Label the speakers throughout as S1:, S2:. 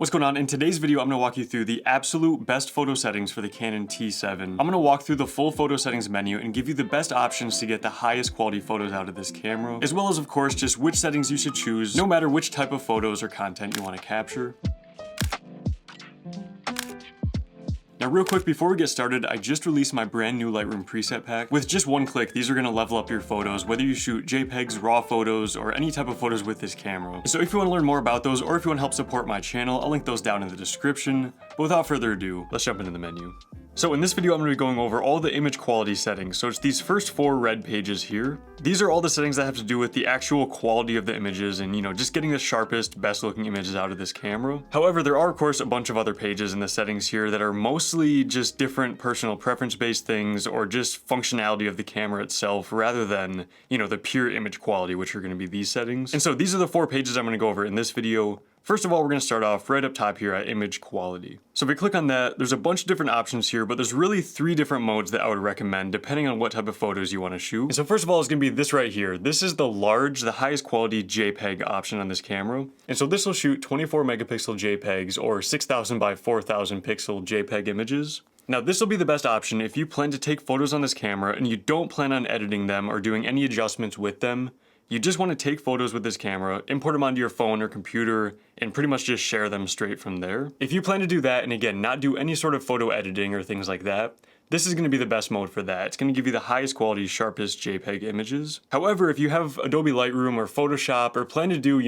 S1: What's going on? In today's video, I'm going to walk you through the absolute best photo settings for the Canon T7. I'm going to walk through the full photo settings menu and give you the best options to get the highest quality photos out of this camera, as well as of course just which settings you should choose no matter which type of photos or content you want to capture. Now real quick before we get started, I just released my brand new Lightroom preset pack. With just one click, these are going to level up your photos, whether you shoot JPEGs, RAW photos, or any type of photos with this camera. So if you want to learn more about those, or if you want to help support my channel, I'll link those down in the description. But without further ado, let's jump into the menu. So in this video, I'm going to be going over all the image quality settings. So it's these first 4 red pages here. These are all the settings that have to do with the actual quality of the images and, just getting the sharpest, best looking images out of this camera. However, there are of course a bunch of other pages in the settings here that are mostly just different personal preference based things or just functionality of the camera itself rather than, the pure image quality, which are going to be these settings. And so these are the 4 pages I'm going to go over in this video. First of all, we're going to start off right up top here at image quality. So if we click on that, there's a bunch of different options here, but there's really 3 different modes that I would recommend depending on what type of photos you want to shoot. And so first of all, it's going to be this right here. This is the large, the highest quality JPEG option on this camera. And so this will shoot 24 megapixel JPEGs or 6,000 by 4,000 pixel JPEG images. Now this will be the best option if you plan to take photos on this camera and you don't plan on editing them or doing any adjustments with them. You just want to take photos with this camera, import them onto your phone or computer, and pretty much just share them straight from there. If you plan to do that, and again, not do any sort of photo editing or things like that, this is going to be the best mode for that. It's going to give you the highest quality, sharpest JPEG images. However, if you have Adobe Lightroom or Photoshop or plan to do,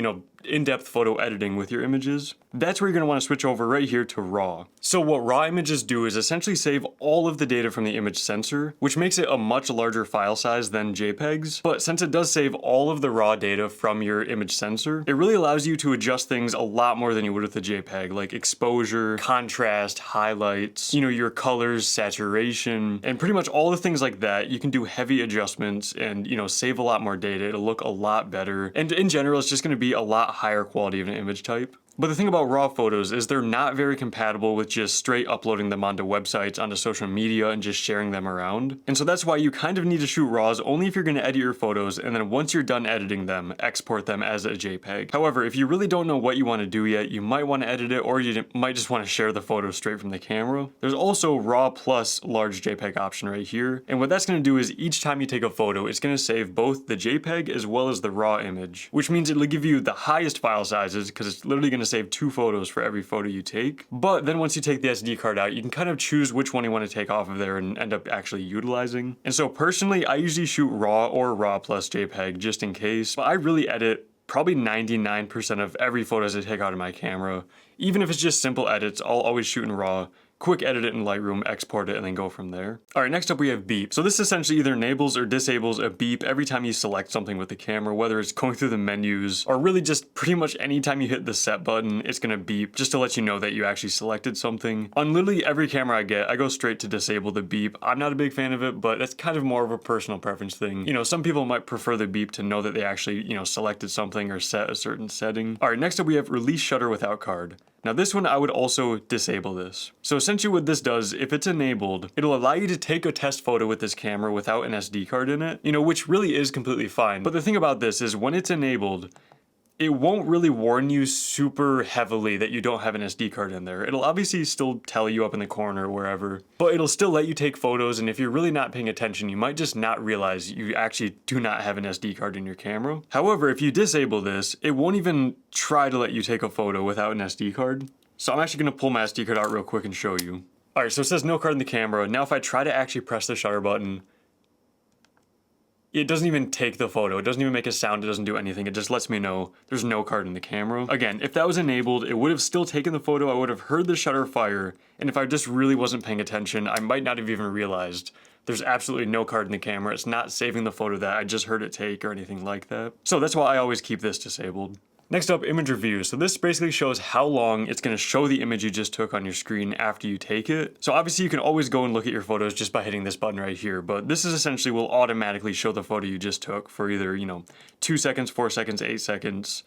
S1: in-depth photo editing with your images, that's where you're going to want to switch over right here to RAW. So what RAW images do is essentially save all of the data from the image sensor, which makes it a much larger file size than JPEGs. But since it does save all of the raw data from your image sensor, it really allows you to adjust things a lot more than you would with a JPEG, like exposure, contrast, highlights, your colors, saturation, and pretty much all the things like that. You can do heavy adjustments and, save a lot more data. It'll look a lot better. And in general, it's just going to be a lot higher quality of an image type. But the thing about RAW photos is they're not very compatible with just straight uploading them onto websites, onto social media, and just sharing them around. And so that's why you kind of need to shoot RAWs only if you're going to edit your photos, and then once you're done editing them, export them as a JPEG. However, if you really don't know what you want to do yet, you might want to edit it, or you might just want to share the photos straight from the camera. There's also RAW plus large JPEG option right here. And what that's going to do is each time you take a photo, it's going to save both the JPEG as well as the RAW image, which means it'll give you the highest file sizes because it's literally going to save 2 photos for every photo you take. But then once you take the SD card out, you can kind of choose which one you want to take off of there and end up actually utilizing. And so personally, I usually shoot RAW or RAW plus JPEG just in case, but I really edit probably 99% of every photos I take out of my camera. Even if it's just simple edits, I'll always shoot in RAW. Quick edit it in Lightroom, export it, and then go from there. All right, next up we have beep. So this essentially either enables or disables a beep every time you select something with the camera, whether it's going through the menus or really just pretty much anytime you hit the set button, it's gonna beep just to let you know that you actually selected something. On literally every camera I get, I go straight to disable the beep. I'm not a big fan of it, but that's kind of more of a personal preference thing. Some people might prefer the beep to know that they actually, selected something or set a certain setting. All right, next up we have release shutter without card. Now this one I would also disable this. So essentially what this does, if it's enabled, it'll allow you to take a test photo with this camera without an SD card in it, which really is completely fine. But the thing about this is when it's enabled, it won't really warn you super heavily that you don't have an SD card in there. It'll obviously still tell you up in the corner or wherever, but it'll still let you take photos, and if you're really not paying attention, you might just not realize you actually do not have an SD card in your camera. However, if you disable this, it won't even try to let you take a photo without an SD card. So I'm actually gonna pull my SD card out real quick and show you. All right, so it says no card in the camera. Now if I try to actually press the shutter button, it doesn't even take the photo. It doesn't even make a sound. It doesn't do anything. It just lets me know there's no card in the camera. Again, if that was enabled, it would have still taken the photo. I would have heard the shutter fire. And if I just really wasn't paying attention, I might not have even realized there's absolutely no card in the camera. It's not saving the photo that I just heard it take or anything like that. So that's why I always keep this disabled. Next up, image review. So this basically shows how long it's going to show the image you just took on your screen after you take it. So obviously you can always go and look at your photos just by hitting this button right here, but this is essentially will automatically show the photo you just took for either, 2 seconds, 4 seconds, 8 seconds,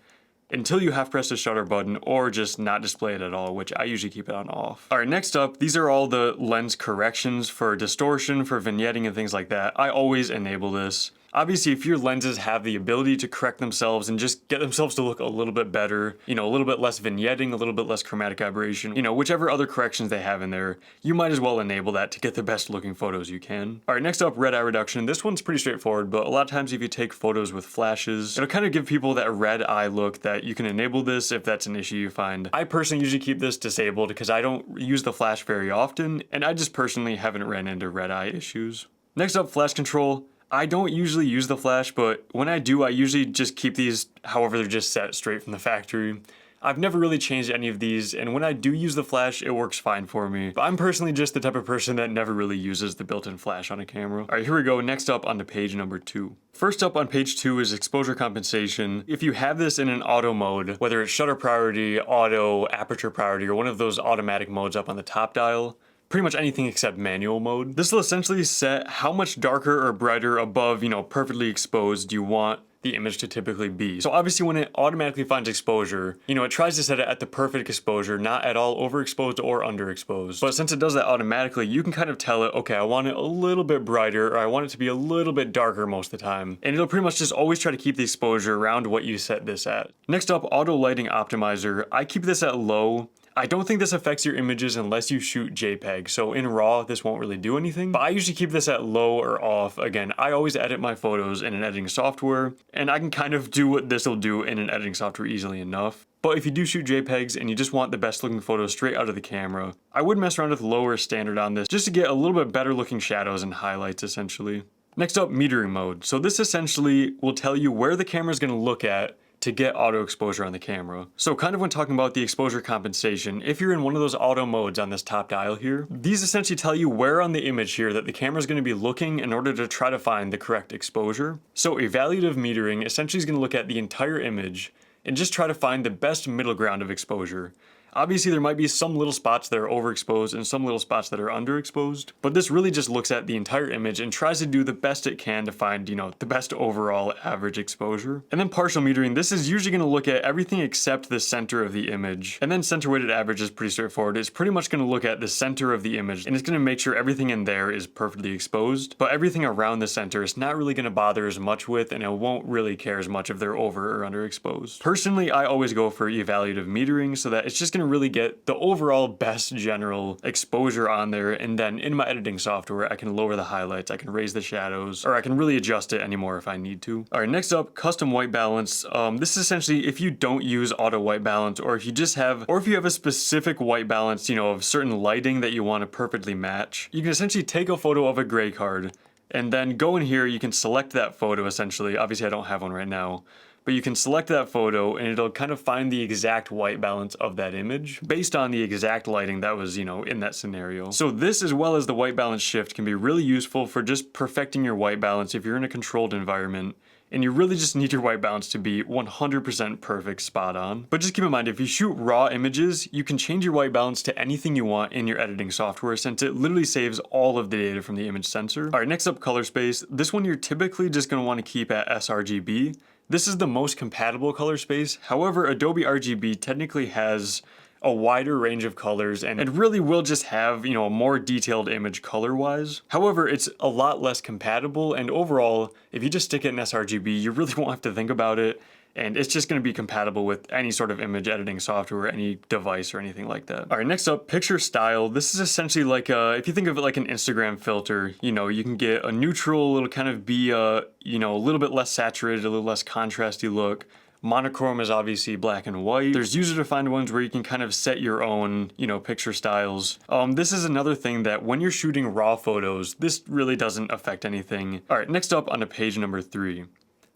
S1: until you have pressed the shutter button or just not display it at all, which I usually keep it on off. All right, next up, these are all the lens corrections for distortion, for vignetting and things like that. I always enable this. Obviously, if your lenses have the ability to correct themselves and just get themselves to look a little bit better, a little bit less vignetting, a little bit less chromatic aberration, whichever other corrections they have in there, you might as well enable that to get the best looking photos you can. All right, next up, red eye reduction. This one's pretty straightforward, but a lot of times if you take photos with flashes, it'll kind of give people that red eye look that you can enable this if that's an issue you find. I personally usually keep this disabled because I don't use the flash very often, and I just personally haven't ran into red eye issues. Next up, flash control. I don't usually use the flash, but when I do, I usually just keep these however they're just set straight from the factory. I've never really changed any of these, and when I do use the flash, it works fine for me. But I'm personally just the type of person that never really uses the built-in flash on a camera. All right, here we go. Next up on to page number 2. First up on page 2 is exposure compensation. If you have this in an auto mode, whether it's shutter priority, auto, aperture priority, or one of those automatic modes up on the top dial, pretty much anything except manual mode. This will essentially set how much darker or brighter above, perfectly exposed you want the image to typically be. So obviously when it automatically finds exposure, it tries to set it at the perfect exposure, not at all overexposed or underexposed. But since it does that automatically, you can kind of tell it, okay, I want it a little bit brighter, or I want it to be a little bit darker most of the time. And it'll pretty much just always try to keep the exposure around what you set this at. Next up, auto lighting optimizer. I keep this at low. I don't think this affects your images unless you shoot JPEG, so in RAW, this won't really do anything, but I usually keep this at low or off. Again, I always edit my photos in an editing software, and I can kind of do what this will do in an editing software easily enough. But if you do shoot JPEGs and you just want the best looking photos straight out of the camera, I would mess around with lower standard on this just to get a little bit better looking shadows and highlights essentially. Next up, metering mode. So this essentially will tell you where the camera is going to look at to get auto exposure on the camera. So kind of when talking about the exposure compensation, if you're in one of those auto modes on this top dial here, these essentially tell you where on the image here that the camera is going to be looking in order to try to find the correct exposure. So evaluative metering essentially is going to look at the entire image and just try to find the best middle ground of exposure. Obviously, there might be some little spots that are overexposed and some little spots that are underexposed, but this really just looks at the entire image and tries to do the best it can to find, the best overall average exposure. And then partial metering, this is usually going to look at everything except the center of the image. And then center weighted average is pretty straightforward. It's pretty much going to look at the center of the image, and it's going to make sure everything in there is perfectly exposed, but everything around the center is not really going to bother as much with, and it won't really care as much if they're over or underexposed. Personally, I always go for evaluative metering so that it's just going to really get the overall best general exposure on there, and then in my editing software I can lower the highlights, I can raise the shadows, or I can really adjust it anymore if I need to. Alright, next up, custom white balance. This is essentially if you don't use auto white balance, or if you just have, or if you have a specific white balance, of certain lighting that you want to perfectly match, you can essentially take a photo of a gray card and then go in here, you can select that photo essentially. Obviously I don't have one right now, but you can select that photo and it'll kind of find the exact white balance of that image based on the exact lighting that was, in that scenario. So this, as well as the white balance shift, can be really useful for just perfecting your white balance if you're in a controlled environment and you really just need your white balance to be 100% perfect, spot on. But just keep in mind, if you shoot raw images, you can change your white balance to anything you want in your editing software, since it literally saves all of the data from the image sensor. All right, next up, color space. This one you're typically just going to want to keep at sRGB. This is the most compatible color space. However, Adobe RGB technically has a wider range of colors and really will just have, a more detailed image color-wise. However, it's a lot less compatible, and overall, if you just stick it in sRGB, you really won't have to think about it, and it's just going to be compatible with any sort of image editing software, any device or anything like that. All right, next up, picture style. This is essentially like if you think of it like an Instagram filter, you can get a neutral, it'll kind of be a little bit less saturated, a little less contrasty look. Monochrome is obviously black and white. There's user-defined ones where you can kind of set your own, picture styles. This is another thing that when you're shooting raw photos, this really doesn't affect anything. All right, next up onto page number 3.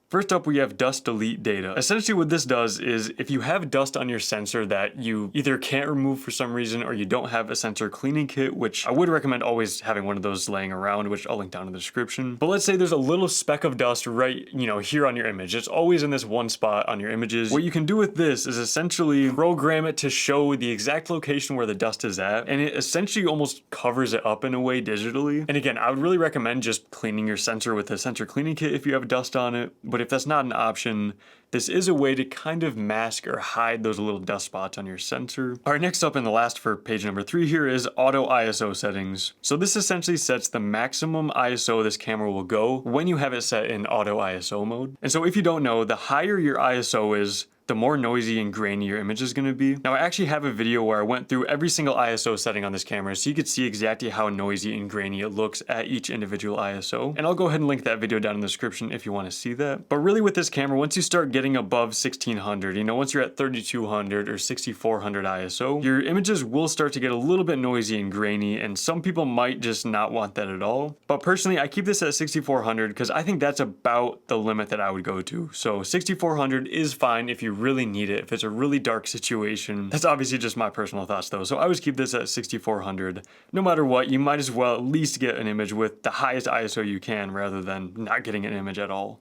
S1: First up, we have dust delete data. Essentially what this does is if you have dust on your sensor that you either can't remove for some reason, or you don't have a sensor cleaning kit, which I would recommend always having one of those laying around, which I'll link down in the description. But let's say there's a little speck of dust right, here on your image. It's always in this one spot on your images. What you can do with this is essentially program it to show the exact location where the dust is at, and it essentially almost covers it up in a way digitally. And again, I would really recommend just cleaning your sensor with a sensor cleaning kit if you have dust on it, but but if that's not an option, this is a way to kind of mask or hide those little dust spots on your sensor. All right, next up and the last for page number 3 here is auto ISO settings. So this essentially sets the maximum ISO this camera will go when you have it set in auto ISO mode. And so if you don't know, the higher your ISO is, the more noisy and grainy your image is going to be. Now I actually have a video where I went through every single ISO setting on this camera so you could see exactly how noisy and grainy it looks at each individual ISO. And I'll go ahead and link that video down in the description if you want to see that. But really with this camera, once you start getting above 1600, you know, once you're at 3200 or 6400 ISO, your images will start to get a little bit noisy and grainy, and some people might just not want that at all. But personally, I keep this at 6400 because I think that's about the limit that I would go to. So 6400 is fine if you really need it, if it's a really dark situation. That's obviously just my personal thoughts though. So I always keep this at 6400. No matter what, you might as well at least get an image with the highest ISO you can rather than not getting an image at all.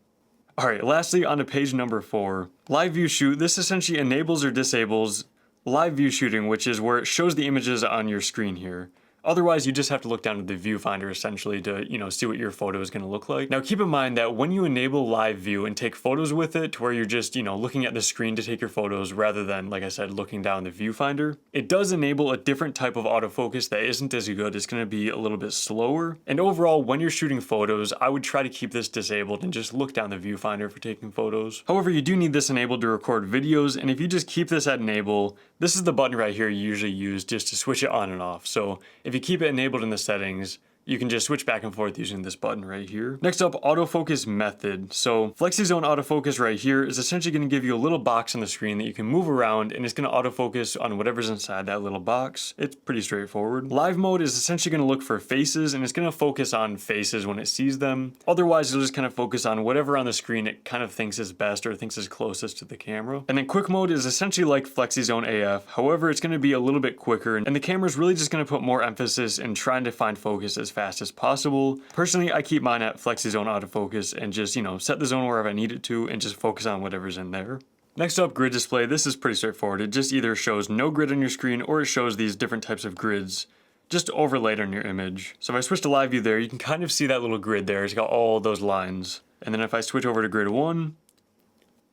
S1: All right, lastly on to page number 4, live view shoot. This essentially enables or disables live view shooting, which is where it shows the images on your screen here. Otherwise, you just have to look down at the viewfinder essentially to, you know, see what your photo is going to look like. Now, keep in mind that when you enable live view and take photos with it to where you're just, you know, looking at the screen to take your photos rather than, like I said, looking down the viewfinder, it does enable a different type of autofocus that isn't as good. It's going to be a little bit slower. And overall, when you're shooting photos, I would try to keep this disabled and just look down the viewfinder for taking photos. However, you do need this enabled to record videos. And if you just keep this at enable, this is the button right here you usually use just to switch it on and off. So if you keep it enabled in the settings, you can just switch back and forth using this button right here. Next up, autofocus method. So FlexiZone autofocus right here is essentially going to give you a little box on the screen that you can move around, and it's going to autofocus on whatever's inside that little box. It's pretty straightforward. Live mode is essentially going to look for faces, and it's going to focus on faces when it sees them. Otherwise, it'll just kind of focus on whatever on the screen it kind of thinks is best or thinks is closest to the camera. And then quick mode is essentially like FlexiZone AF. However, it's going to be a little bit quicker, and the camera's really just going to put more emphasis in trying to find focus as fast as possible. Personally, I keep mine at FlexiZone autofocus and just, you know, set the zone wherever I need it to and just focus on whatever's in there. Next up, grid display. This is pretty straightforward. It just either shows no grid on your screen or it shows these different types of grids just overlaid on your image. So if I switch to live view there, you can kind of see that little grid there. It's got all those lines. And then if I switch over to grid 1,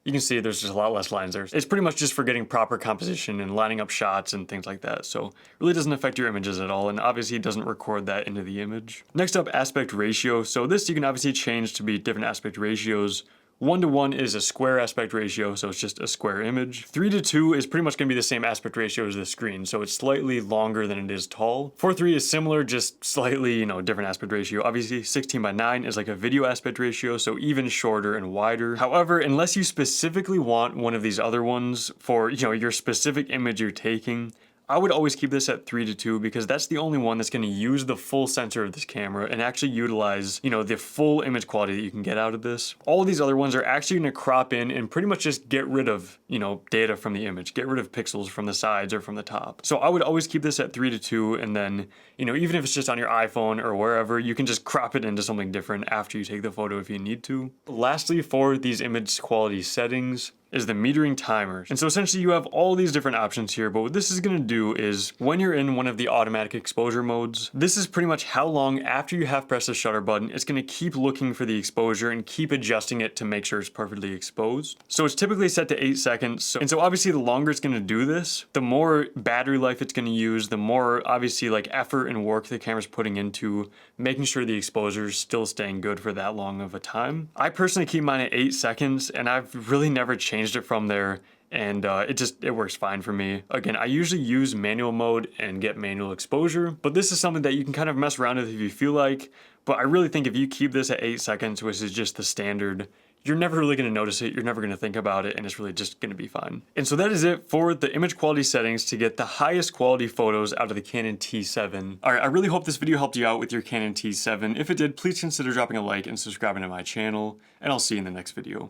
S1: you can see there's just a lot less lines there. It's pretty much just for getting proper composition and lining up shots and things like that. So it really doesn't affect your images at all. And obviously it doesn't record that into the image. Next up, aspect ratio. So this you can obviously change to be different aspect ratios. 1:1 is a square aspect ratio, so it's just a square image. 3:2 is pretty much going to be the same aspect ratio as the screen, so it's slightly longer than it is tall. 4:3 is similar, just slightly, you know, different aspect ratio. Obviously, 16:9 is like a video aspect ratio, so even shorter and wider. However, unless you specifically want one of these other ones for, you know, your specific image you're taking, I would always keep this at 3:2 because that's the only one that's going to use the full sensor of this camera and actually utilize, you know, the full image quality that you can get out of this. All of these other ones are actually going to crop in and pretty much just get rid of, you know, data from the image, get rid of pixels from the sides or from the top. So I would always keep this at 3:2, and then, you know, even if it's just on your iPhone or wherever, you can just crop it into something different after you take the photo if you need to. Lastly, for these image quality settings, is the metering timer. And so essentially you have all these different options here, but what this is going to do is when you're in one of the automatic exposure modes, this is pretty much how long after you have pressed the shutter button, it's going to keep looking for the exposure and keep adjusting it to make sure it's perfectly exposed. So it's typically set to 8 seconds. And so obviously the longer it's going to do this, the more battery life it's going to use, the more obviously like effort and work the camera's putting into making sure the exposure is still staying good for that long of a time. I personally keep mine at 8 seconds, and I've really never changed it from there, and it works fine for me. Again, I usually use manual mode and get manual exposure, but this is something that you can kind of mess around with if you feel like. But I really think if you keep this at 8 seconds, which is just the standard, you're never really going to notice it, you're never going to think about it, and it's really just going to be fine. And so that is it for the image quality settings to get the highest quality photos out of the Canon T7. Alright, I really hope this video helped you out with your Canon T7. If it did, please consider dropping a like and subscribing to my channel, and I'll see you in the next video.